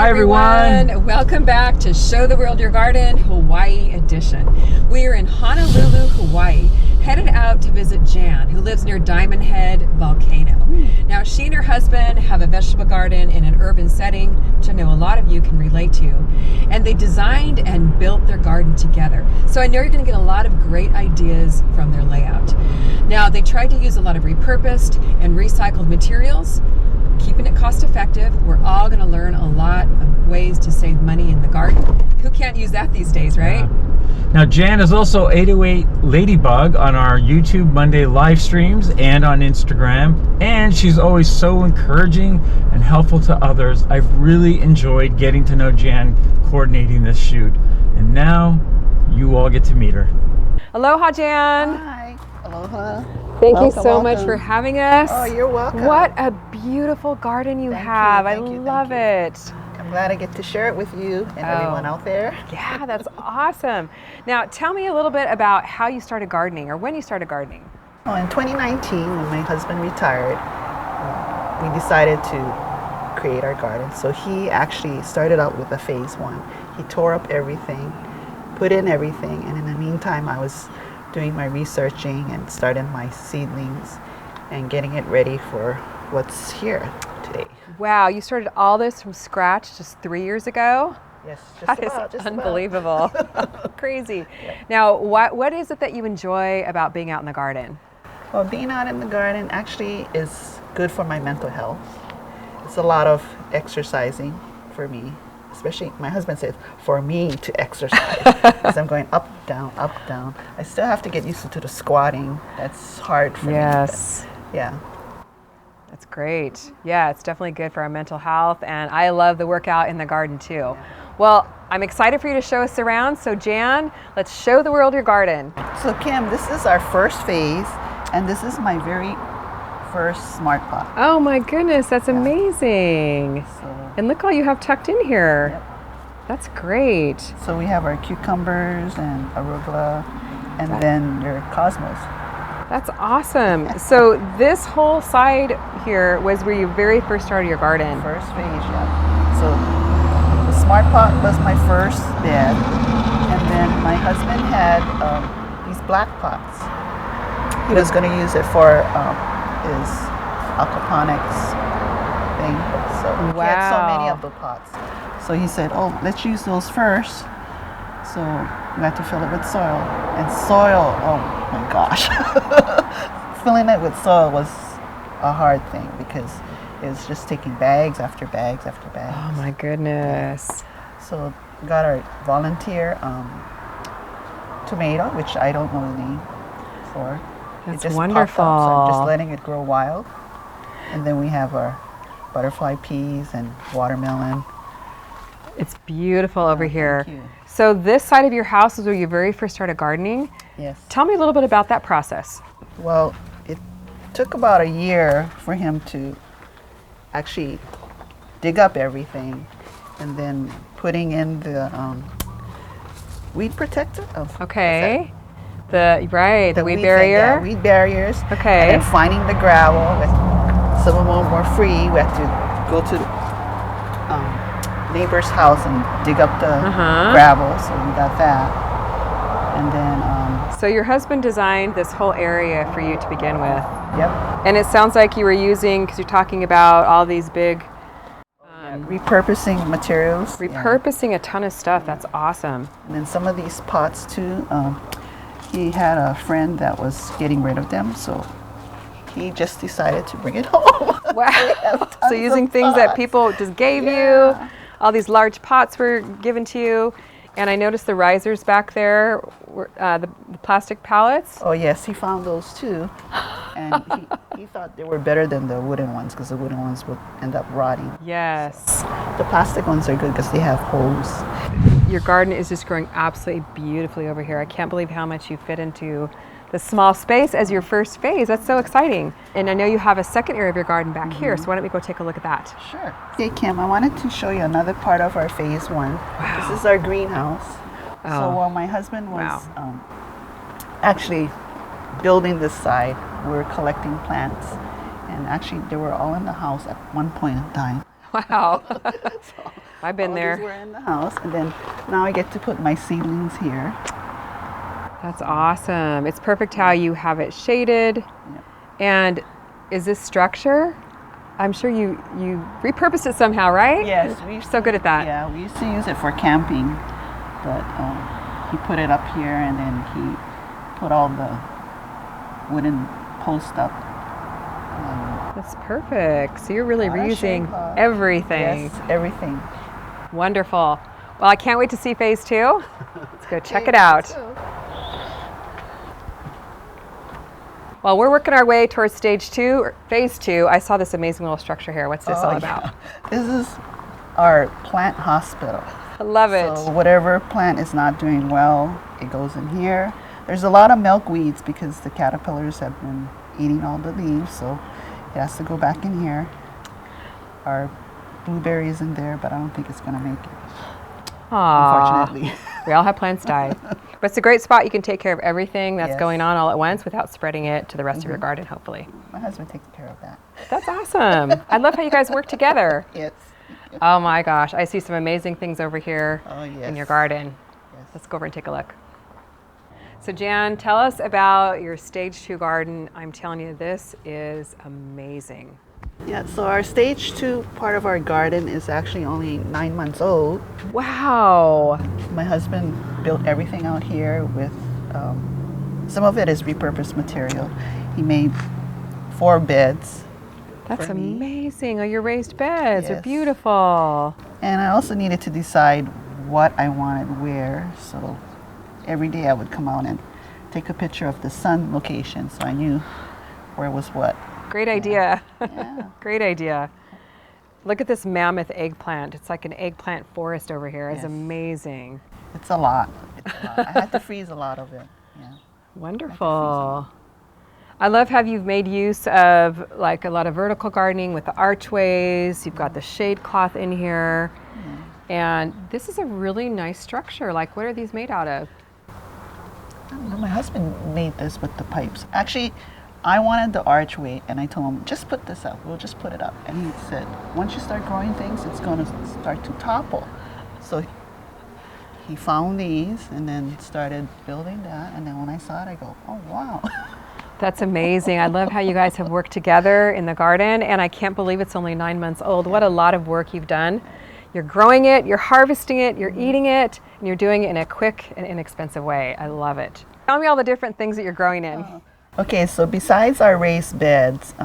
Hi everyone. Welcome back to Show the World Your Garden, Hawaii edition. We are in Honolulu, Hawaii, headed out to visit Jan, who lives near Diamond Head Volcano. Now, she and her husband have a vegetable garden in an urban setting, which I know a lot of you can relate to. And they designed and built their garden together. So I know you're going to get a lot of great ideas from their layout. Now, they tried to use a lot of repurposed and recycled materials, keeping it cost effective. We're all going to learn a lot of ways to save money in the garden. Who can't use that these days, right? Now Jan is also 808 Ladybug on our YouTube Monday live streams and on Instagram, and she's always so encouraging and helpful to others. I've really enjoyed getting to know Jan coordinating this shoot, and now you all get to meet her. Aloha, Jan. Hi. Aloha. Thank you Welcome, so much welcome. for having us. Oh, you're welcome. What a beautiful garden you Thank you, have. thank I you, love thank it. I'm glad I get to share it with you and everyone out there. Yeah, that's awesome. Now, tell me a little bit about how you started gardening or when you started gardening. Oh, in 2019, when my husband retired, we decided to create our garden. So he actually started out with a phase one. He tore up everything, put in everything, and in the meantime, I was doing my researching and starting my seedlings and getting it ready for what's here today. Wow, you started all this from scratch just 3 years ago? Yes, That is unbelievable. Crazy. Now, what is it that you enjoy about being out in the garden? Well, being out in the garden actually is good for my mental health. It's a lot of exercising for me, especially my husband says for me to exercise because I'm going up, down, up, down. I still have to get used to the squatting. That's hard for me. Yes. But, yeah. That's great. Yeah, it's definitely good for our mental health, and I love the workout in the garden too. Yeah. Well, I'm excited for you to show us around. So Jan, let's show the world your garden. So Kim, this is our first phase, and this is my very first smart pot. Oh my goodness, that's amazing. So, And look all you have tucked in here. Yep. That's great. so we have our cucumbers and arugula, and then your cosmos. That's awesome. So this whole side here was where you very first started your garden. First phase, yeah. So the smart pot was my first bed, and then my husband had these black pots. He was going to use it for his aquaponics thing. So he had so many Wow. of the pots. So he said, "Oh, let's use those first." So we had to fill it with soil, and soil. Oh my gosh, filling it with soil was a hard thing because it was just taking bags after bags after bags. Oh my goodness. So we got our volunteer tomato, which I don't know the name for. That's it just wonderful. popped up, so I'm just letting it grow wild. And then we have our butterfly peas and watermelon. It's beautiful over here. Thank you. So this side of your house is where you very first started gardening. Yes. Tell me a little bit about that process. Well, it took about a year for him to actually dig up everything and then putting in the weed protector. Oh, what's that? Okay. The weed weeds, barrier. yeah, weed barriers. Okay. And then finding the gravel. Some of them were free. We had to go to the neighbor's house and dig up the gravel. So we got that. And then, So your husband designed this whole area for you to begin with. yep, And it sounds like you were using, because you're talking about all these big, repurposing materials. repurposing a ton of stuff. That's awesome. And then some of these pots too. He had a friend that was getting rid of them, so he just decided to bring it home. Wow. So using of things that pots. people just gave Yeah. you, all these large pots were given to you. And I noticed the risers back there, were, the plastic pallets. Oh yes, he found those too, and he thought they were better than the wooden ones because the wooden ones would end up rotting. Yes. The plastic ones are good because they have holes. Your garden is just growing absolutely beautifully over here. I can't believe how much you fit into the small space as your first phase. That's so exciting. And I know you have a second area of your garden back here, so why don't we go take a look at that? Sure. Okay, Kim, I wanted to show you another part of our phase one. Wow. This is our greenhouse. Oh. So while my husband was Wow. actually building this side, we were collecting plants. And actually, they were all in the house at one point in time. Wow. I've been All there. these were in the house, and then now I get to put my seedlings here. That's awesome. It's perfect how you have it shaded. Yeah. And is this structure? I'm sure you repurposed it somehow, right? Yes, we So good at that. Yeah, we used to use it for camping, but he put it up here, and then he put all the wooden posts up. That's perfect. So you're really Lot of reusing shade cloth. everything. Yes, everything. Wonderful. Well, I can't wait to see phase 2. Let's go check it out. While we're working our way towards stage 2, or phase 2, I saw this amazing little structure here. What's this all about? This is our plant hospital. I love it. So whatever plant is not doing well, it goes in here. There's a lot of milkweeds because the caterpillars have been eating all the leaves, so it has to go back in here. Our blueberry is in there, but I don't think it's going to make it, Aww. unfortunately. We all have plants die. But it's a great spot. You can take care of everything that's Yes. going on all at once without spreading it to the rest of your garden, hopefully. My husband takes care of that. That's awesome. I love how you guys work together. Yes. Oh my gosh, I see some amazing things over here Oh, in yes. your garden. Yes. Let's go over and take a look. So Jan, tell us about your stage 2 garden. I'm telling you, this is amazing. Yeah, so our stage 2 part of our garden is actually only 9 months old. Wow. My husband built everything out here with, some of it is repurposed material. He made 4 beds. That's for me. amazing. Oh, your raised beds are Yes. beautiful. And I also needed to decide what I wanted where. So every day I would come out and take a picture of the sun location so I knew where was what. Great idea. Yeah. Great idea. Look at this mammoth eggplant. It's like an eggplant forest over here. It's Yes. amazing. It's a lot. It's a lot. I had to freeze a lot of it. Yeah. Wonderful. I love how you've made use of like a lot of vertical gardening with the archways. You've got the shade cloth in here. And this is a really nice structure. Like, what are these made out of? I don't know, my husband made this with the pipes. Actually, I wanted the archway, and I told him, just put this up. We'll just put it up. And he said, once you start growing things, it's going to start to topple. So he found these and then started building that. And then when I saw it, I go, oh, wow. That's amazing. I love how you guys have worked together in the garden, and I can't believe it's only 9 months old. What a lot of work you've done. You're growing it, you're harvesting it, you're eating it, and you're doing it in a quick and inexpensive way. I love it. Tell me all the different things that you're growing in. Okay, so besides our raised beds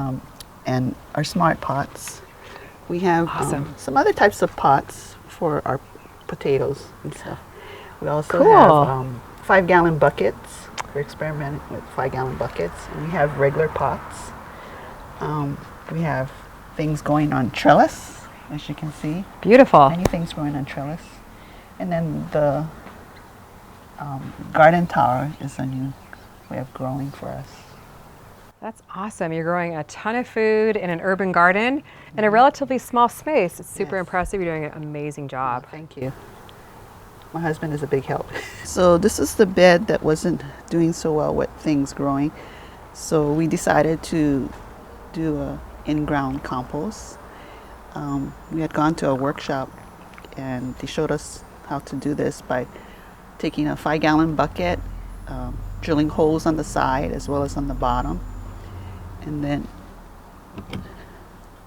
and our smart pots, we have Awesome. some other types of pots for our potatoes and stuff. We also Cool. have 5-gallon buckets. We're experimenting with 5-gallon buckets. And we have regular pots. We have things going on trellis, as you can see. Beautiful. Many things growing on trellis. And then the garden tower is a new way of growing for us. That's awesome. You're growing a ton of food in an urban garden in a relatively small space. It's super Yes. impressive. You're doing an amazing job. Thank you. My husband is a big help. So this is the bed that wasn't doing so well with things growing. So we decided to do a in-ground compost. We had gone to a workshop and they showed us how to do this by taking a 5-gallon bucket, drilling holes on the side as well as on the bottom. And then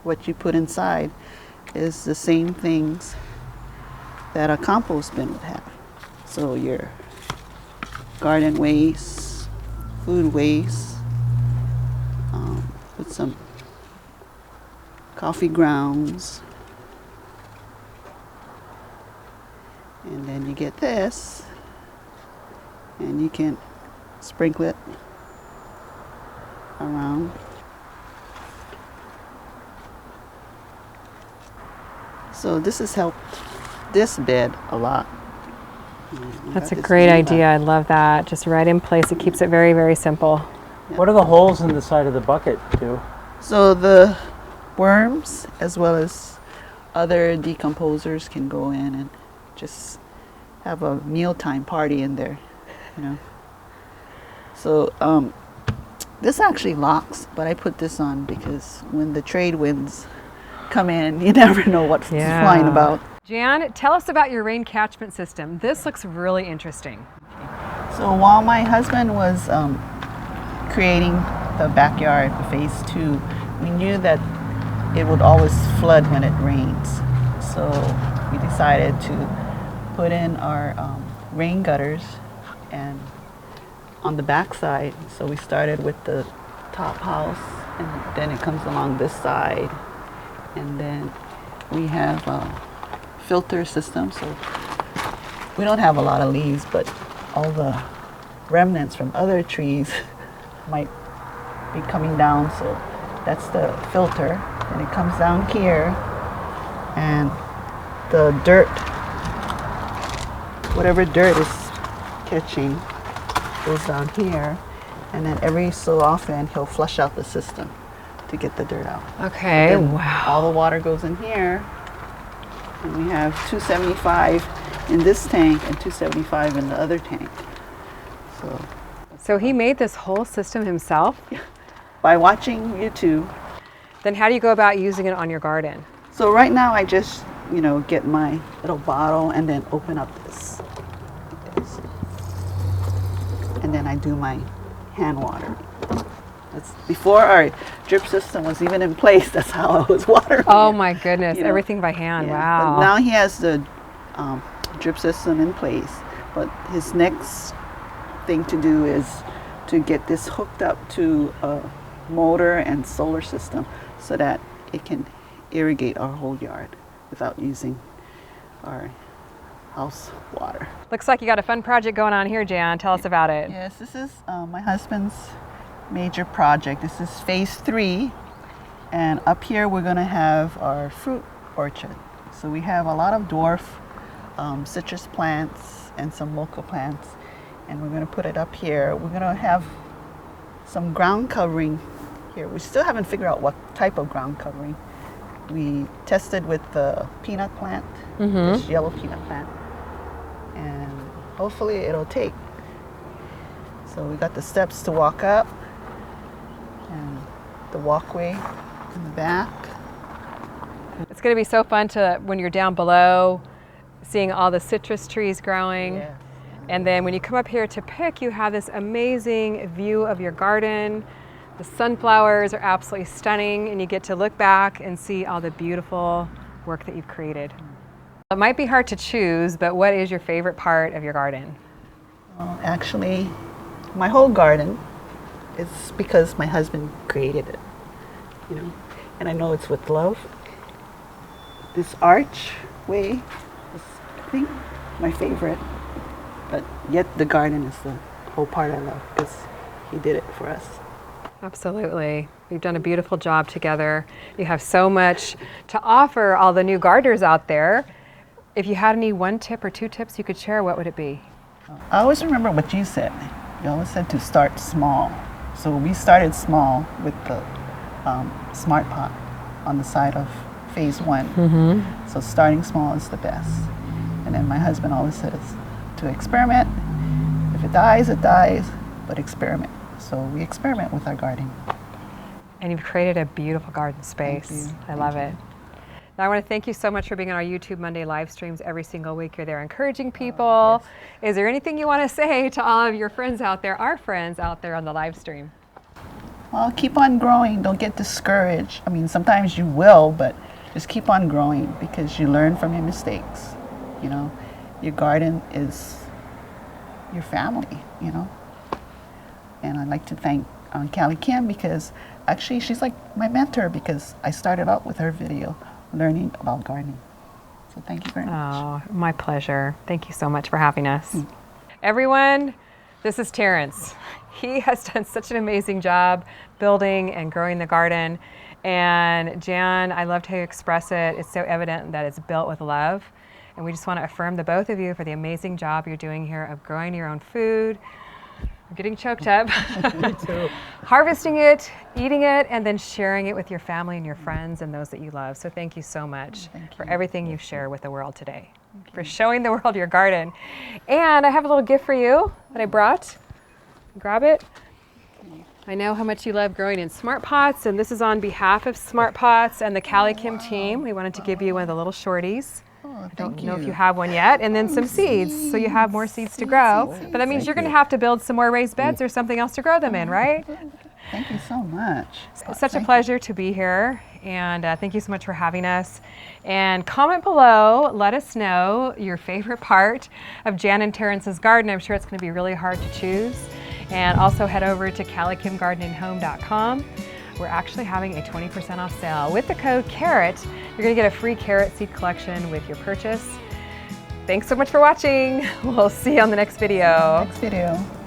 what you put inside is the same things that a compost bin would have. So your garden waste, food waste, with some coffee grounds. And then you get this, and you can sprinkle it around. So this has helped this bed a lot. That's a great idea. I love that. Just right in place. It keeps it very, very simple. What do the holes in the side of the bucket do? So the worms as well as other decomposers can go in and just have a mealtime party in there, you know. So this actually locks, but I put this on because when the trade winds come in, you never know what's flying about. Jan, tell us about your rain catchment system. This looks really interesting. So while my husband was creating the backyard, the phase 2, we knew that it would always flood when it rains. So we decided to put in our rain gutters and on the back side. So we started with the top house, and then it comes along this side, and then we have a filter system. So we don't have a lot of leaves, but all the remnants from other trees might be coming down. So that's the filter, and it comes down here, and the dirt, whatever dirt is catching, goes down here, and then every so often he'll flush out the system to get the dirt out. Okay, Then wow. all the water goes in here, and we have 275 in this tank and 275 in the other tank. So he made this whole system himself? By watching YouTube. Then how do you go about using it on your garden? So right now I just, get my little bottle and then open up this. And then I do my hand water. That's before our drip system was even in place. That's how I was watering. Oh it, my goodness, everything by hand, Yeah. wow. But now he has the drip system in place. But his next thing to do is to get this hooked up to a motor and solar system so that it can irrigate our whole yard without using our house water. Looks like you got a fun project going on here, Jan. Tell us about it. Yes, this is my husband's major project. This is phase 3, and up here we're going to have our fruit orchard. So we have a lot of dwarf citrus plants and some local plants, and we're going to put it up here. We're going to have some ground covering here. We still haven't figured out what type of ground covering. We tested with the peanut plant, this yellow peanut plant, and hopefully it'll take. So we got the steps to walk up and the walkway in the back. It's going to be so fun to, when you're down below, seeing all the citrus trees growing. Yes. And then when you come up here to pick, you have this amazing view of your garden. The sunflowers are absolutely stunning, and you get to look back and see all the beautiful work that you've created. It might be hard to choose, but what is your favorite part of your garden? Well, actually, my whole garden is because my husband created it, and I know it's with love. This archway is, I think, my favorite, but yet the garden is the whole part I love because he did it for us. Absolutely. We've done a beautiful job together. You have so much to offer all the new gardeners out there. If you had any 1 tip or 2 tips you could share, what would it be? I always remember what you said. You always said to start small. So we started small with the smart pot on the side of phase 1. So starting small is the best. And then my husband always says to experiment. If it dies, but experiment. So we experiment with our gardening. And you've created a beautiful garden space. Thank you. I love it. Now I want to thank you so much for being on our YouTube Monday live streams every single week. You're there encouraging people. Is there anything you want to say to all of your friends out there, our friends out there on the live stream? Well, keep on growing. Don't get discouraged. I mean, sometimes you will, but just keep on growing because you learn from your mistakes. Your garden is your family, And I'd like to thank Callie Kim because actually she's like my mentor because I started out with her video learning about gardening. So thank you very much. Oh, my pleasure. Thank you so much for having us. Everyone, this is Terrence. He has done such an amazing job building and growing the garden. And Jan, I loved how you express it. It's so evident that it's built with love. And we just want to affirm the both of you for the amazing job you're doing here of growing your own food. I'm getting choked up. Me too. Harvesting it, eating it, and then sharing it with your family and your friends and those that you love. So thank you so much for everything you share with the world today, for showing the world your garden. And I have a little gift for you that I brought. Grab it. I know how much you love growing in Smart Pots, and this is on behalf of Smart Pots and the Callie Kim team. We wanted to give you one of the little shorties. Oh, I don't know if you have one yet, and then some seeds, so you have more seeds to grow. But that means you're going to have to build some more raised beds or something else to grow them in, right? Thank you so much. It's such a pleasure to be here, and thank you so much for having us. And comment below, let us know your favorite part of Jan and Terrence's garden. I'm sure it's going to be really hard to choose. And also head over to CaliKimGardenandHome.com. We're actually having a 20% off sale. With the code CARROT, you're going to get a free carrot seed collection with your purchase. Thanks so much for watching. We'll see you on the next video. Next video.